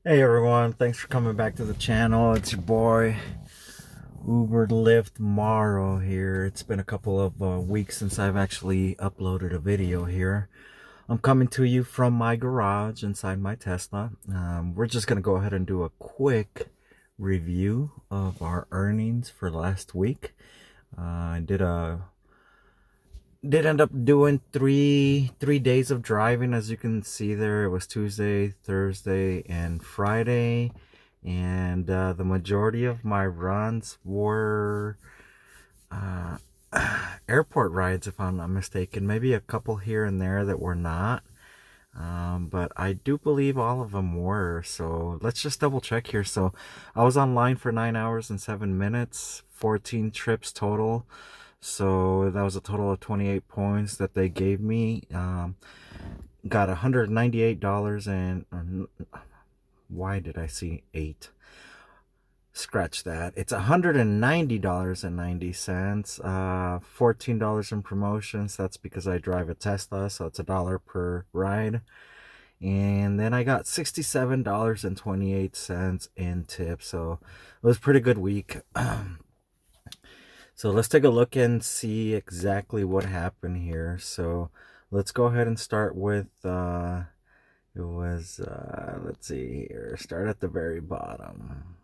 Hey everyone, thanks for coming back to the channel. It's your boy Lyft Mauro here. It's been a couple of weeks since I've actually uploaded a video here. I'm coming to you from my garage inside my Tesla. We're just going to go ahead and do a quick review of our earnings for last week. I did end up doing three days of driving. As you can see there, it was Tuesday, Thursday, and Friday, and the majority of my runs were uh, airport rides, if I'm not mistaken. Maybe a couple here and there that were not, but I do believe all of them were. So let's just double check here. So I was online for 9 hours and 7 minutes, 14 trips total. So that was a total of 28 points that they gave me. Got $198 and why did I see 8? Scratch that. It's $190.90. $14 in promotions. That's because I drive a Tesla, so it's $1 per ride. And then I got $67.28 in tips. So it was a pretty good week. So let's take a look and see exactly what happened here. So let's go ahead and start with, let's see here, start at the very bottom.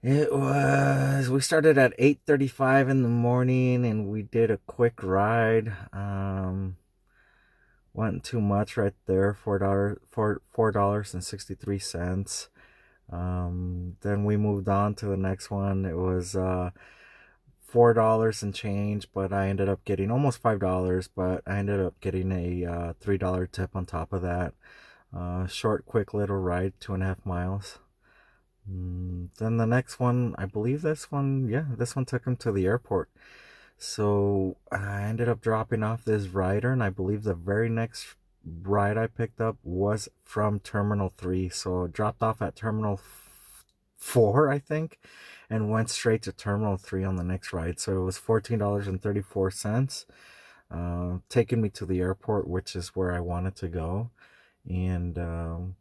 We started at 8:35 in the morning and we did a quick ride. Wasn't too much right there, $4.63. Then we moved on to the next one. It was $4 and change, but I ended up getting almost $5, but I ended up getting a $3 tip on top of that. Short, quick little ride, 2.5 miles. Then the next one, I believe this one took him to the airport. So I ended up dropping off this rider, and I believe the very next ride I picked up was from Terminal 3. So dropped off at Terminal 4, I think, and went straight to Terminal 3 on the next ride. So it was $14.34, taking me to the airport, which is where I wanted to go. And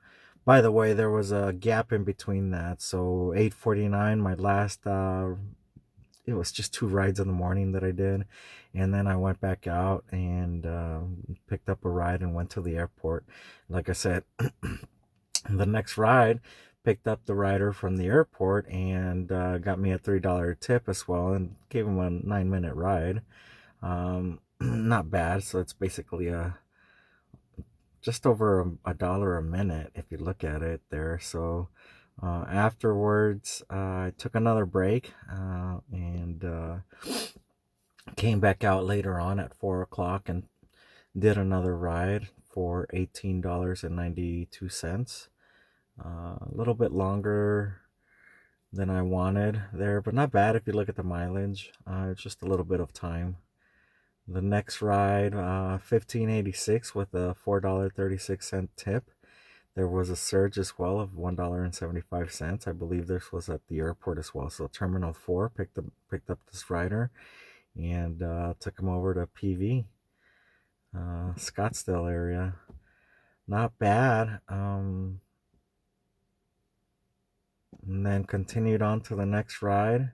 by the way, there was a gap in between that. So 8:49, my last it was just 2 rides in the morning that I did, and then I went back out and picked up a ride and went to the airport. Like I said, the next ride picked up the rider from the airport and got me a $3 tip as well, and gave him a 9-minute ride. Not bad. So it's basically just over a dollar a minute if you look at it there. So afterwards, I took another break and came back out later on at 4 o'clock and did another ride for $18.92. A little bit longer than I wanted there, but not bad if you look at the mileage. It's just a little bit of time. The next ride, $15.86 with a $4.36 tip. There was a surge as well of $1.75. I believe this was at the airport as well. So Terminal 4 picked up this rider and took him over to PV, Scottsdale area. Not bad. And then continued on to the next ride.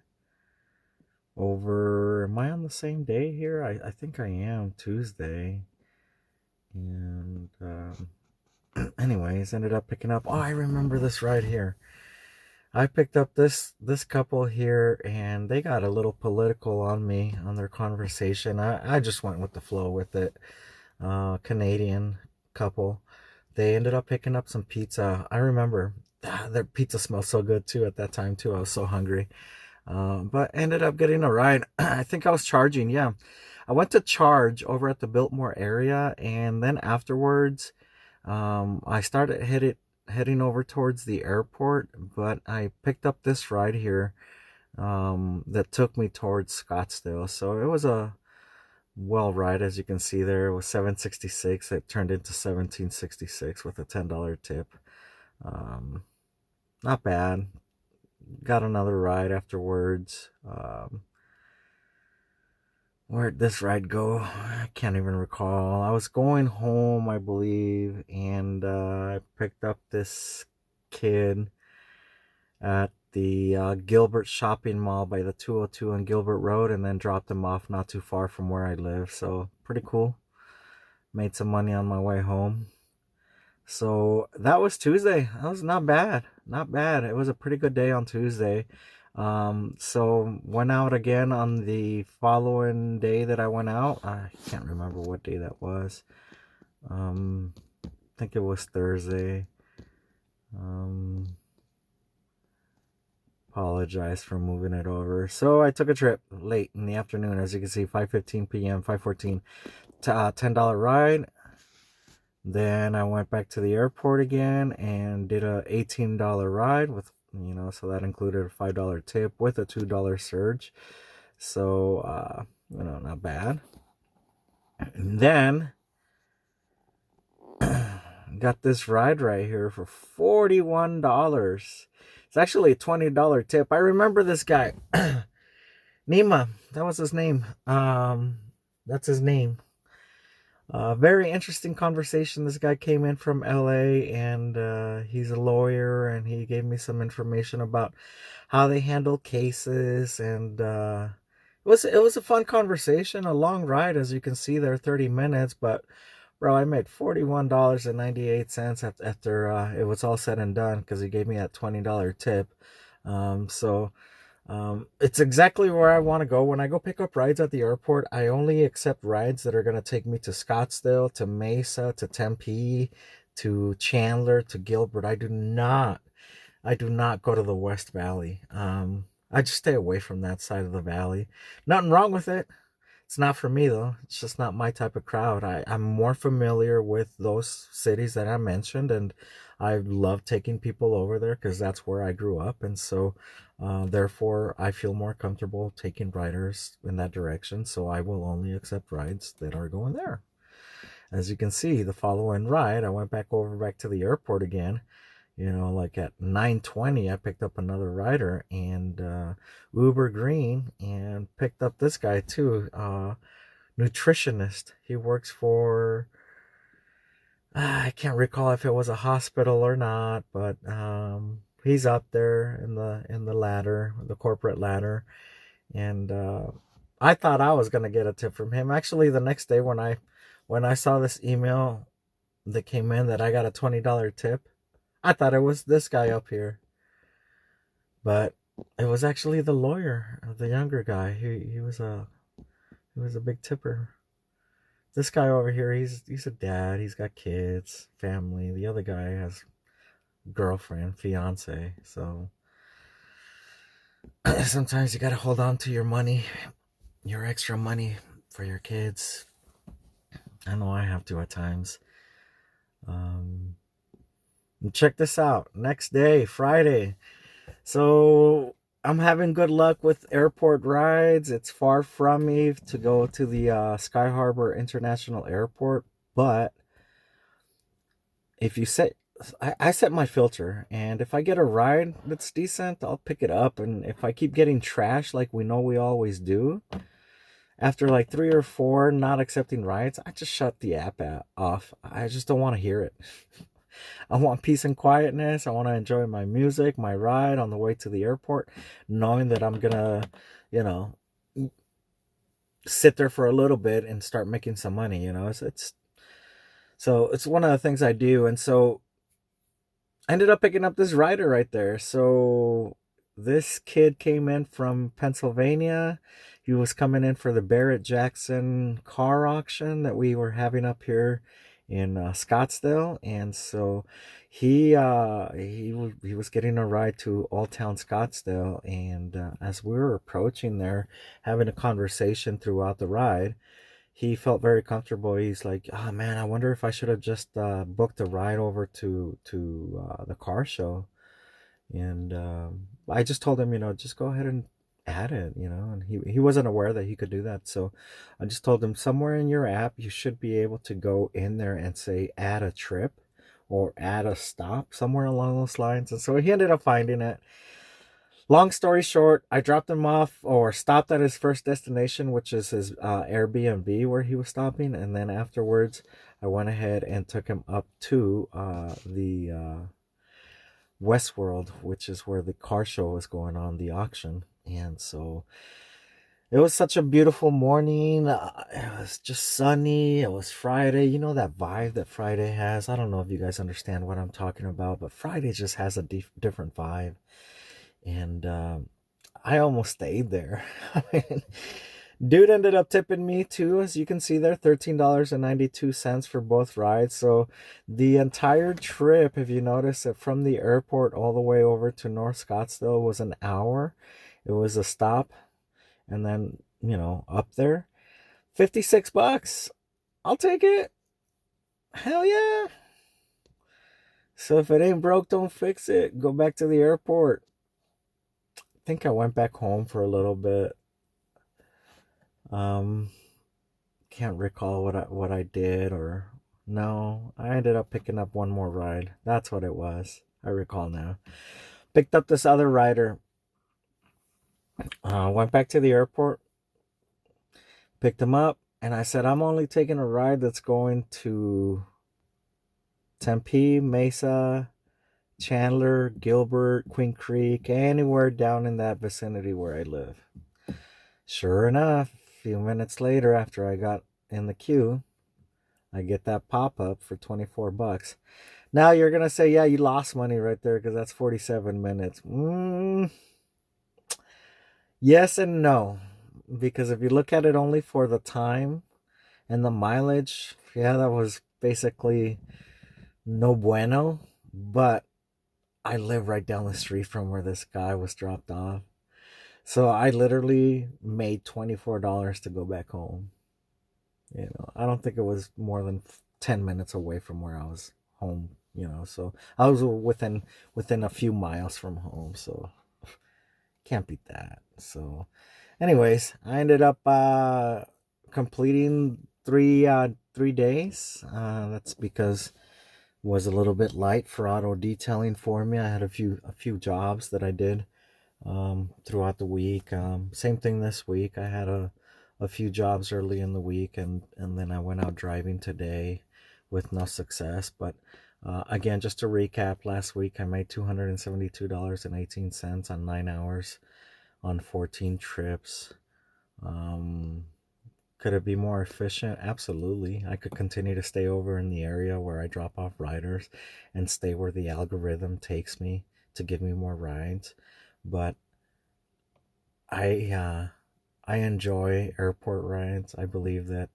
Am I on the same day here? I think I am, Tuesday. And anyways, ended up picking up, I remember this right here. I picked up this couple here, and they got a little political on me on their conversation. I just went with the flow with it. Canadian couple. They ended up picking up some pizza. I remember their pizza smelled so good too at that time too. I was so hungry. But ended up getting a ride. I think I was charging. Yeah, I went to charge over at the Biltmore area, and then afterwards, I started heading over towards the airport. But I picked up this ride here, that took me towards Scottsdale. So it was a well ride, as you can see there. It was $7.66. It turned into $17.66 with a $10 tip. Not bad. Got another ride afterwards. Where'd this ride go? I can't even recall. I was going home, I believe, and I picked up this kid at the Gilbert Shopping Mall by the 202 on Gilbert Road, and then dropped him off not too far from where I live. So pretty cool. Made some money on my way home. So that was Tuesday. That was not bad. Not bad. It was a pretty good day on Tuesday. So went out again on the following day that I went out. I can't remember what day that was. I think it was Thursday. Apologize for moving it over. So I took a trip late in the afternoon, as you can see, 5:15 p.m., 5:14, $10 ride. Then I went back to the airport again and did a $18 ride with, so that included a $5 tip with a $2 surge. So, not bad. And then got this ride right here for $41. It's actually a $20 tip. I remember this guy. Nima, that was his name. That's his name. Very interesting conversation. This guy came in from LA, and he's a lawyer, and he gave me some information about how they handle cases, and it was a fun conversation, a long ride, as you can see there, 30 minutes, but bro, I made $41.98 after it was all said and done, because he gave me that $20 tip. It's exactly where I want to go. When I go pick up rides at the airport, I only accept rides that are going to take me to Scottsdale, to Mesa, to Tempe, to Chandler, to Gilbert. I do not go to the West Valley. I just stay away from that side of the valley. Nothing wrong with it. It's not for me though. It's just not my type of crowd. I'm more familiar with those cities that I mentioned, and I love taking people over there because that's where I grew up, and so therefore I feel more comfortable taking riders in that direction. So I will only accept rides that are going there. As you can see, the following ride, I went back to the airport again. Like at 9:20, I picked up another rider, and Uber Green, and picked up this guy too, nutritionist. He works for, I can't recall if it was a hospital or not, but he's up there in the ladder, the corporate ladder, and I thought I was gonna get a tip from him. Actually, the next day when I saw this email that came in that I got a $20 tip, I thought it was this guy up here, but it was actually the lawyer, the younger guy. He was a big tipper. This guy over here, he's a dad. He's got kids, family. The other guy has girlfriend, fiance. So sometimes you gotta hold on to your money, your extra money for your kids. I know I have to at times. Check this out. Next day, Friday. So I'm having good luck with airport rides. It's far from me to go to the Sky Harbor International Airport, but if you set, I set my filter, and if I get a ride that's decent, I'll pick it up. And if I keep getting trash, like we know we always do, after like 3 or 4 not accepting rides, I just shut the app off. I just don't want to hear it. I want peace and quietness. I want to enjoy my music, my ride on the way to the airport, knowing that I'm gonna, sit there for a little bit and start making some money. It's one of the things I do, and so I ended up picking up this rider right there. So this kid came in from Pennsylvania. He was coming in for the Barrett Jackson car auction that we were having up here in Scottsdale, and so he was getting a ride to Old Town Scottsdale, and as we were approaching there, having a conversation throughout the ride, he felt very comfortable. He's like, "Oh man, I wonder if I should have just booked a ride over to the car show." And I just told him, just go ahead and add it, and he wasn't aware that he could do that. So I just told him, somewhere in your app, you should be able to go in there and say, add a trip or add a stop, somewhere along those lines. And so he ended up finding it. Long story short, I dropped him off, or stopped at his first destination, which is his Airbnb where he was stopping. And then afterwards, I went ahead and took him up to the Westworld, which is where the car show was going on, the auction. And so it was such a beautiful morning. It was just sunny. It was Friday. You know that vibe that Friday has? I don't know if you guys understand what I'm talking about, but Friday just has a different vibe. And I almost stayed there. I mean, dude ended up tipping me too, as you can see there, $13.92 for both rides. So the entire trip, if you notice it, from the airport all the way over to North Scottsdale was an hour. It was a stop and then, up there. 56 bucks. I'll take it. Hell yeah. So if it ain't broke, don't fix it. Go back to the airport. I think I went back home for a little bit. Um, can't recall what I did, or no, I ended up picking up one more ride. That's what it was. I recall now. Picked up this other rider. Went back to the airport, picked him up, and I said, I'm only taking a ride that's going to Tempe, Mesa, Chandler, Gilbert, Queen Creek, anywhere down in that vicinity where I live. Sure enough, a few minutes later, after I got in the queue, I get that pop-up for 24 bucks. Now you're going to say, yeah, you lost money right there because that's 47 minutes. Yes and no. Because if you look at it only for the time and the mileage, yeah, that was basically no bueno. But I live right down the street from where this guy was dropped off. So I literally made $24 to go back home. I don't think it was more than 10 minutes away from where I was home, so I was within a few miles from home, so can't beat that. So anyways, I ended up completing 3 days. That's because it was a little bit light for auto detailing for me. I had a few jobs that I did throughout the week. Same thing this week. I had a few jobs early in the week, and then I went out driving today with no success. But again, just to recap, last week I made $272.18 on 9 hours on 14 trips. Could it be more efficient? Absolutely. I could continue to stay over in the area where I drop off riders and stay where the algorithm takes me to give me more rides. But I enjoy airport rides. I believe that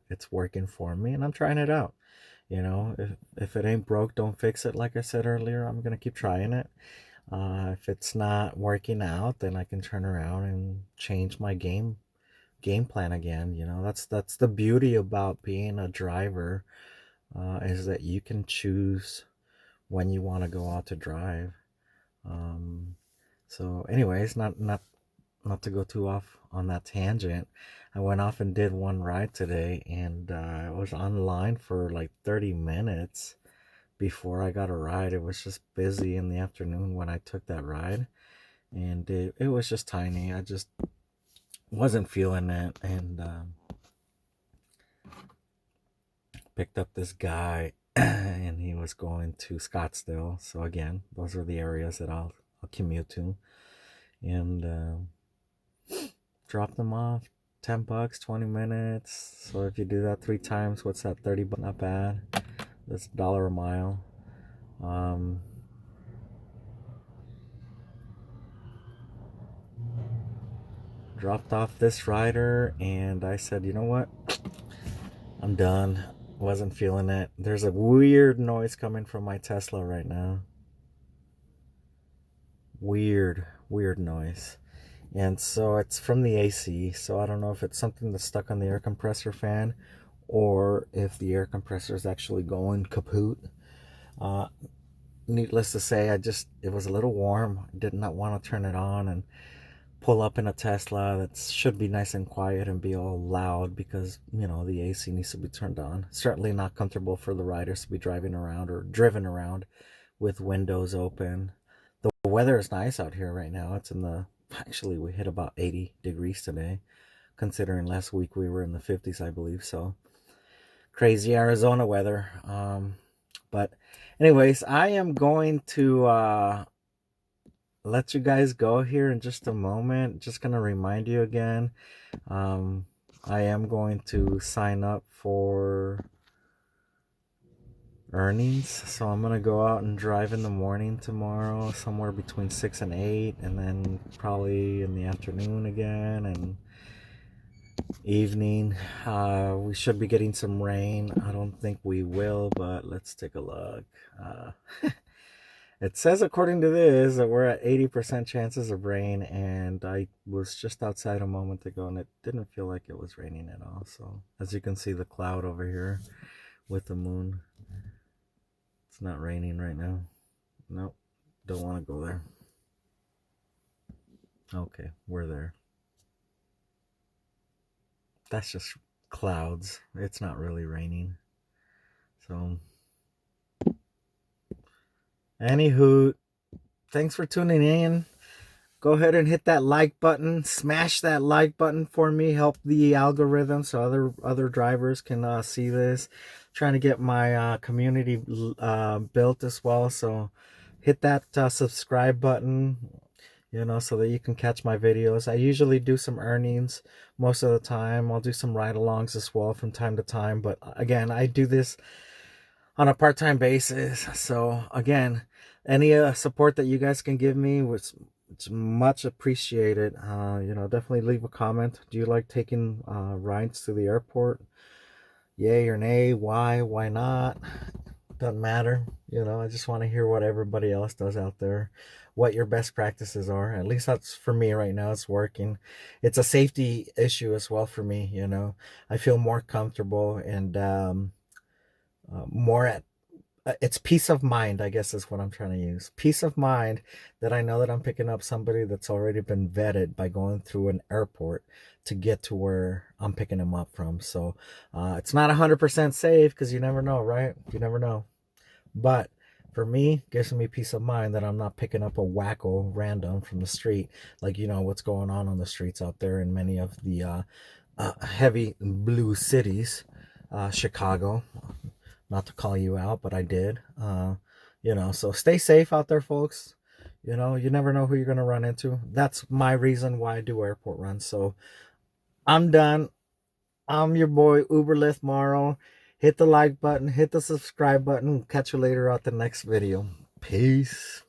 it's working for me, and I'm trying it out. If it ain't broke, don't fix it. Like I said earlier, I'm gonna keep trying it. If it's not working out, then I can turn around and change my game plan again. That's the beauty about being a driver, is that you can choose when you want to go out to drive. So anyways, not to go too off on that tangent, I went off and did one ride today, and I was online for like 30 minutes before I got a ride. It was just busy in the afternoon when I took that ride, and it was just tiny. I just wasn't feeling it, and picked up this guy and he was going to Scottsdale. So again, those are the areas that I'll commute to, and drop them off. 10 bucks, 20 minutes. So if you do that 3 times, what's that? 30 bucks. Not bad. That's $1 a mile. Dropped off this rider, and I said, you know what? I'm done. Wasn't feeling it. There's a weird noise coming from my Tesla right now. Weird noise. And so it's from the AC. So I don't know if it's something that's stuck on the air compressor fan, or if the air compressor is actually going kaput. Needless to say, it was a little warm. I did not want to turn it on and pull up in a Tesla that should be nice and quiet and be all loud, because the AC needs to be turned on. Certainly not comfortable for the riders to be driving around or driven around with windows open. The weather is nice out here right now. Actually, we hit about 80 degrees today, considering last week we were in the 50s, I believe. So crazy Arizona weather. But anyways, I am going to let you guys go here in just a moment. Just gonna remind you again. Um, I am going to sign up for earnings, so I'm gonna go out and drive in the morning tomorrow, somewhere between 6 and 8, and then probably in the afternoon again, and evening. We should be getting some rain. I don't think we will, but let's take a look. uh, It says, according to this, that we're at 80% chances of rain, and I was just outside a moment ago, and it didn't feel like it was raining at all. So, as you can see, the cloud over here with the moon, it's not raining right now. Nope, don't want to go there. Okay, we're there. That's just clouds. It's not really raining. So, anywho, thanks for tuning in. Go ahead and hit that like button, smash that like button for me, help the algorithm so other drivers can see this. Trying to get my community built as well, so hit that subscribe button, so that you can catch my videos. I usually do some earnings most of the time. I'll do some ride-alongs as well from time to time, but again, I do this on a part-time basis. So again, any support that you guys can give me was it's much appreciated. Definitely leave a comment. Do you like taking rides to the airport? Yay or nay? Why not? Doesn't matter. I just want to hear what everybody else does out there, what your best practices are. At least that's for me right now. It's working. It's a safety issue as well for me. I feel more comfortable and more at it's peace of mind, I guess, is what I'm trying to use. Peace of mind that I know that I'm picking up somebody that's already been vetted by going through an airport to get to where I'm picking them up from. So it's not 100% safe, because you never know, right? You never know. But for me, it gives me peace of mind that I'm not picking up a wacko random from the street, like what's going on the streets out there in many of the heavy blue cities. Chicago, not to call you out, but I did. So stay safe out there, folks. You never know who you're going to run into. That's my reason why I do airport runs. So I'm done. I'm your boy, Uber Lyft Mauro. Hit the like button, hit the subscribe button. Catch you later at the next video. Peace.